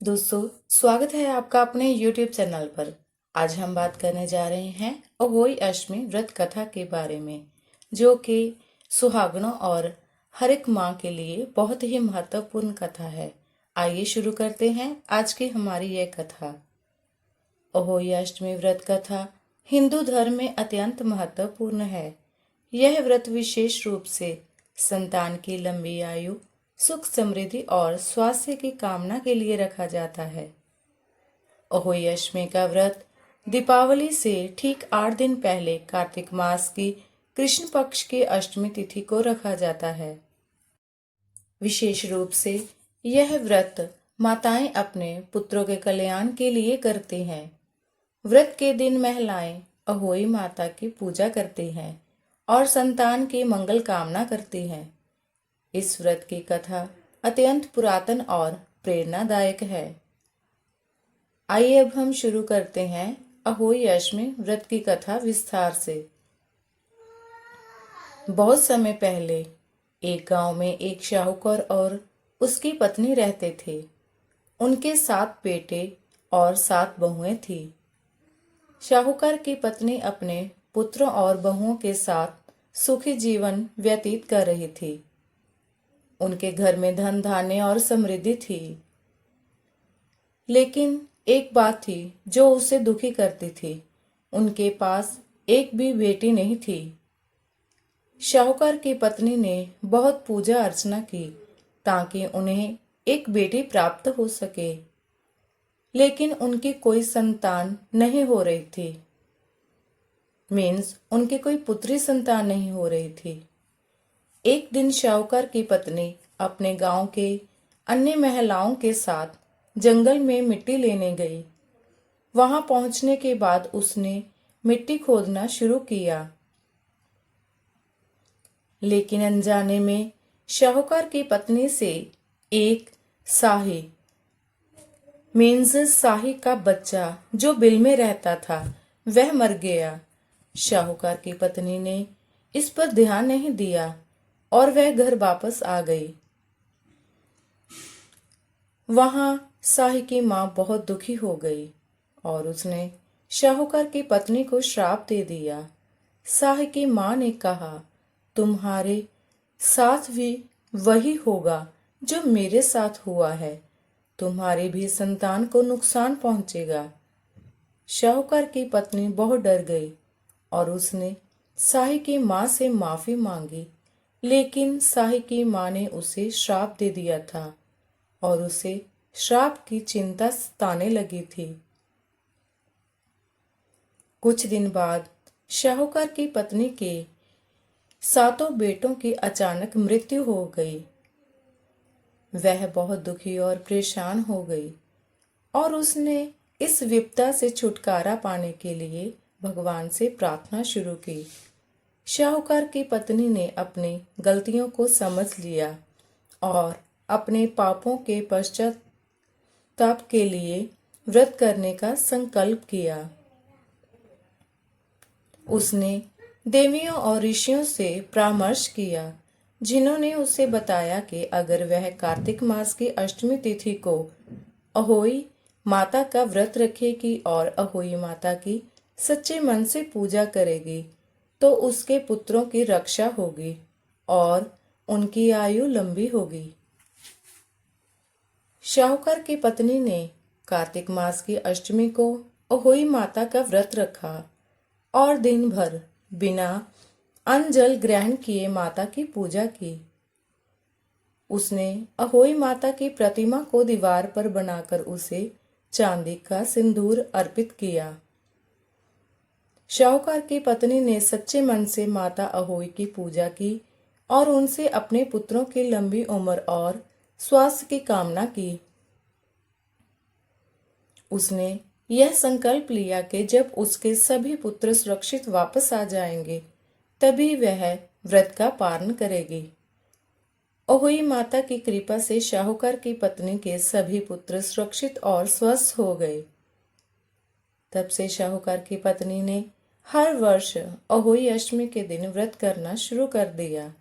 दोस्तों, स्वागत है आपका अपने YouTube चैनल पर। आज हम बात करने जा रहे हैं अहोई अष्टमी व्रत कथा के बारे में, जो कि सुहागनों और हर एक माँ के लिए बहुत ही महत्वपूर्ण कथा है। आइए शुरू करते हैं आज की हमारी यह कथा। अहोई अष्टमी व्रत कथा हिंदू धर्म में अत्यंत महत्वपूर्ण है। यह व्रत विशेष रूप से संतान की लंबी आयु, सुख समृद्धि और स्वास्थ्य की कामना के लिए रखा जाता है। अहोई अष्टमी का व्रत दीपावली से ठीक 8 दिन पहले कार्तिक मास की कृष्ण पक्ष की अष्टमी तिथि को रखा जाता है। विशेष रूप से यह व्रत माताएं अपने पुत्रों के कल्याण के लिए करती हैं। व्रत के दिन महिलाएं अहोई माता की पूजा करती हैं और संतान की मंगल कामना करती हैं। इस व्रत की कथा अत्यंत पुरातन और प्रेरणादायक है। आइए अब हम शुरू करते हैं अहोई अष्टमी व्रत की कथा विस्तार से। बहुत समय पहले एक गांव में एक शाहूकार और उसकी पत्नी रहते थे। उनके 7 बेटे और 7 बहुएं थी। शाहूकार की पत्नी अपने पुत्रों और बहुओं के साथ सुखी जीवन व्यतीत कर रही थी। उनके घर में धन धान्य और समृद्धि थी, लेकिन एक बात थी जो उसे दुखी करती थी। उनके पास एक भी बेटी नहीं थी। शाहूकार की पत्नी ने बहुत पूजा अर्चना की ताकि उन्हें एक बेटी प्राप्त हो सके, लेकिन उनकी कोई संतान नहीं हो रही थी। उनकी कोई पुत्री संतान नहीं हो रही थी। एक दिन शाहूकार की पत्नी अपने गांव के अन्य महिलाओं के साथ जंगल में मिट्टी लेने गई। वहां पहुंचने के बाद उसने मिट्टी खोदना शुरू किया, लेकिन अनजाने में शाहूकार की पत्नी से एक शाही शाही का बच्चा जो बिल में रहता था वह मर गया। शाहूकार की पत्नी ने इस पर ध्यान नहीं दिया और वह घर वापस आ गई। वहां शाही की मां बहुत दुखी हो गई और उसने शाहूकार की पत्नी को श्राप दे दिया। शाही की मां ने कहा, तुम्हारे साथ भी वही होगा जो मेरे साथ हुआ है। तुम्हारी भी संतान को नुकसान पहुंचेगा। शाहूकार की पत्नी बहुत डर गई और उसने शाही की मां से माफी मांगी, लेकिन शाही की मां ने उसे श्राप दे दिया था और उसे श्राप की चिंता सताने लगी थी। कुछ दिन बाद शाहूकार की पत्नी के 7 बेटों की अचानक मृत्यु हो गई। वह बहुत दुखी और परेशान हो गई और उसने इस विपदा से छुटकारा पाने के लिए भगवान से प्रार्थना शुरू की। शाहूकार की पत्नी ने अपनी गलतियों को समझ लिया और अपने पापों के पश्चाताप के लिए व्रत करने का संकल्प किया। उसने देवियों और ऋषियों से परामर्श किया, जिन्होंने उसे बताया कि अगर वह कार्तिक मास की अष्टमी तिथि को अहोई माता का व्रत रखेगी और अहोई माता की सच्चे मन से पूजा करेगी तो उसके पुत्रों की रक्षा होगी और उनकी आयु लंबी होगी। शाहूकार की पत्नी ने कार्तिक मास की अष्टमी को अहोई माता का व्रत रखा और दिन भर बिना अन्न जल ग्रहण किए माता की पूजा की। उसने अहोई माता की प्रतिमा को दीवार पर बनाकर उसे चांदी का सिंदूर अर्पित किया। शाहूकार की पत्नी ने सच्चे मन से माता अहोई की पूजा की और उनसे अपने पुत्रों की लंबी उम्र और स्वास्थ्य की कामना की। उसने यह संकल्प लिया कि जब उसके सभी पुत्र सुरक्षित वापस आ जाएंगे तभी वह व्रत का पालन करेगी। अहोई माता की कृपा से शाहूकार की पत्नी के सभी पुत्र सुरक्षित और स्वस्थ हो गए। तब से शाहूकार की पत्नी ने हर वर्ष अहोई अष्टमी के दिन व्रत करना शुरू कर दिया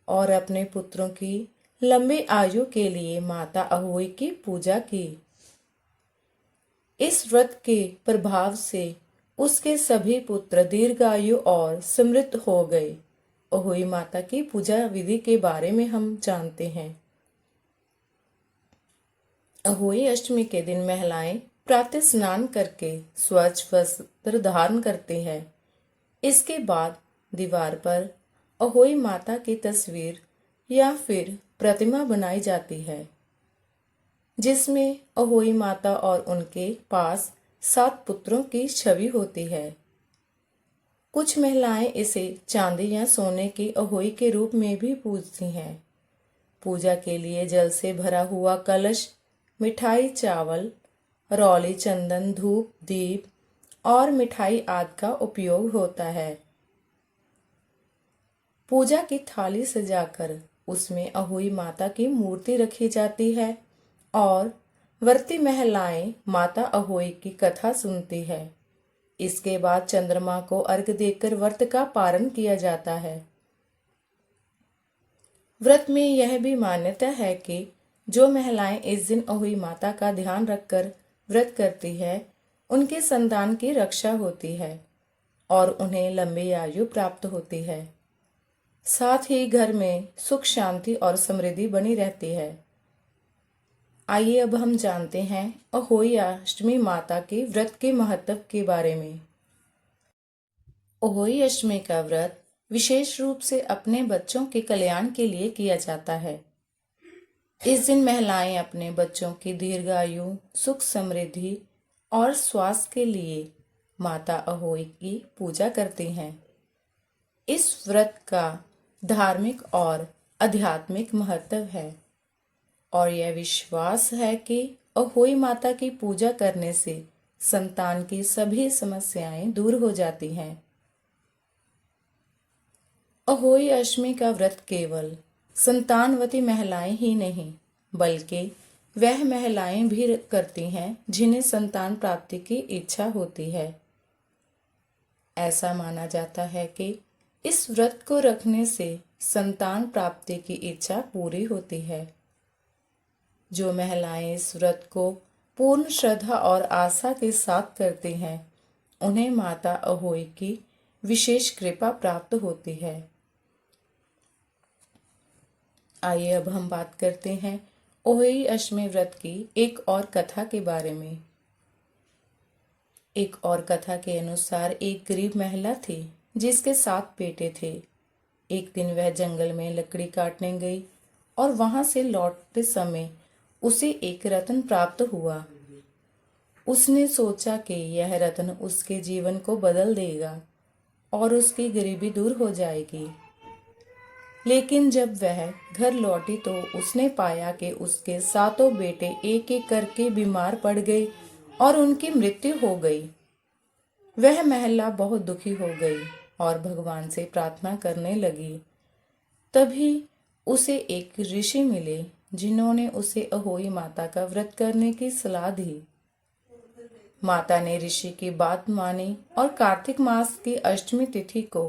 और अपने पुत्रों की लंबी आयु के लिए माता अहोई की पूजा की। इस व्रत के प्रभाव से उसके सभी पुत्र दीर्घायु और समृद्ध हो गए। अहोई माता की पूजा विधि के बारे में हम जानते हैं। अहोई अष्टमी के दिन महिलाएं प्रातः स्नान करके स्वच्छ वस्त्र धारण करती हैं। इसके बाद दीवार पर अहोई माता की तस्वीर या फिर प्रतिमा बनाई जाती है, जिसमें अहोई माता और उनके पास 7 पुत्रों की छवि होती है। कुछ महिलाएं इसे चांदी या सोने की अहोई के रूप में भी पूजती हैं। पूजा के लिए जल से भरा हुआ कलश, मिठाई, चावल, रौली, चंदन, धूप, दीप और मिठाई आदि का उपयोग होता है। पूजा की थाली सजाकर उसमें अहोई माता की मूर्ति रखी जाती है और व्रती महिलाएं माता अहोई की कथा सुनती है। इसके बाद चंद्रमा को अर्घ्य देकर व्रत का पारण किया जाता है। व्रत में यह भी मान्यता है कि जो महिलाएं इस दिन अहोई माता का ध्यान रखकर व्रत करती है, उनके संतान की रक्षा होती है और उन्हें लंबी आयु प्राप्त होती है। साथ ही घर में सुख, शांति और समृद्धि बनी रहती है। आइए अब हम जानते हैं अहोई अष्टमी माता के व्रत के महत्व के बारे में। अहोई अष्टमी का व्रत विशेष रूप से अपने बच्चों के कल्याण के लिए किया जाता है। इस दिन महिलाएं अपने बच्चों की दीर्घायु, सुख, समृद्धि और स्वास्थ्य के लिए माता अहोई की पूजा करती हैं। इस व्रत का धार्मिक और आध्यात्मिक महत्व है और यह विश्वास है कि अहोई माता की पूजा करने से संतान की सभी समस्याएं दूर हो जाती हैं। अहोई अष्टमी का व्रत केवल संतानवती महिलाएं ही नहीं, बल्कि वह महिलाएं भी करती हैं जिन्हें संतान प्राप्ति की इच्छा होती है। ऐसा माना जाता है कि इस व्रत को रखने से संतान प्राप्ति की इच्छा पूरी होती है। जो महिलाएं इस व्रत को पूर्ण श्रद्धा और आशा के साथ करती हैं, उन्हें माता अहोई की विशेष कृपा प्राप्त होती है। आइए अब हम बात करते हैं अहोई अष्टमी व्रत की एक और कथा के बारे में। एक और कथा के अनुसार एक गरीब महिला थी जिसके 7 बेटे थे। एक दिन वह जंगल में लकड़ी काटने गई और वहां से लौटते समय उसे एक रत्न प्राप्त हुआ। उसने सोचा कि यह रत्न उसके जीवन को बदल देगा और उसकी गरीबी दूर हो जाएगी। लेकिन जब वह घर लौटी तो उसने पाया कि उसके 7 बेटे एक एक करके बीमार पड़ गए और उनकी मृत्यु हो गई। वह महिला बहुत दुखी हो गई और भगवान से प्रार्थना करने लगी। तभी उसे एक ऋषि मिले जिन्होंने उसे अहोई माता का व्रत करने की सलाह दी। माता ने ऋषि की बात मानी और कार्तिक मास की अष्टमी तिथि को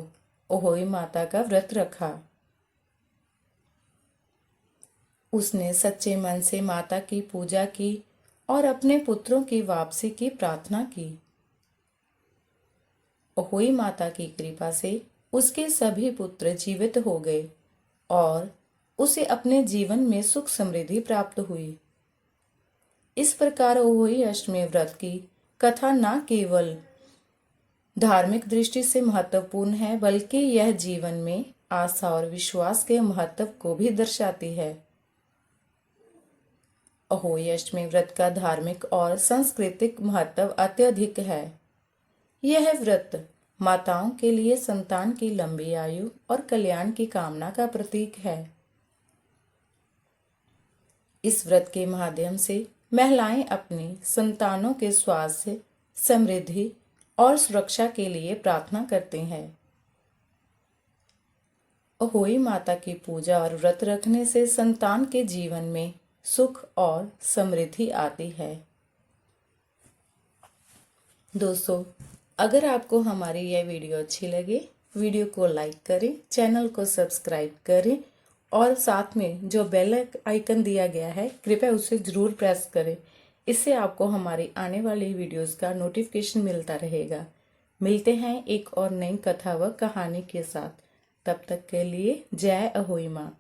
अहोई माता का व्रत रखा। उसने सच्चे मन से माता की पूजा की और अपने पुत्रों की वापसी की प्रार्थना की। अहोई माता की कृपा से उसके सभी पुत्र जीवित हो गए और उसे अपने जीवन में सुख समृद्धि प्राप्त हुई। इस प्रकार अहोई अष्टमी व्रत की कथा न केवल धार्मिक दृष्टि से महत्वपूर्ण है, बल्कि यह जीवन में आशा और विश्वास के महत्व को भी दर्शाती है। अहोई अष्टमी व्रत का धार्मिक और सांस्कृतिक महत्व अत्यधिक है। यह व्रत माताओं के लिए संतान की लंबी आयु और कल्याण की कामना का प्रतीक है। इस व्रत के माध्यम से महिलाएं अपनी संतानों के स्वास्थ्य, समृद्धि और सुरक्षा के लिए प्रार्थना करती हैं। अहोई माता की पूजा और व्रत रखने से संतान के जीवन में सुख और समृद्धि आती है। दोस्तों, अगर आपको हमारी यह वीडियो अच्छी लगे, वीडियो को लाइक करें, चैनल को सब्सक्राइब करें और साथ में जो बेल आइकन दिया गया है कृपया उसे ज़रूर प्रेस करें। इससे आपको हमारी आने वाली वीडियोस का नोटिफिकेशन मिलता रहेगा। मिलते हैं एक और नई कथा व कहानी के साथ। तब तक के लिए जय अहोई माँ।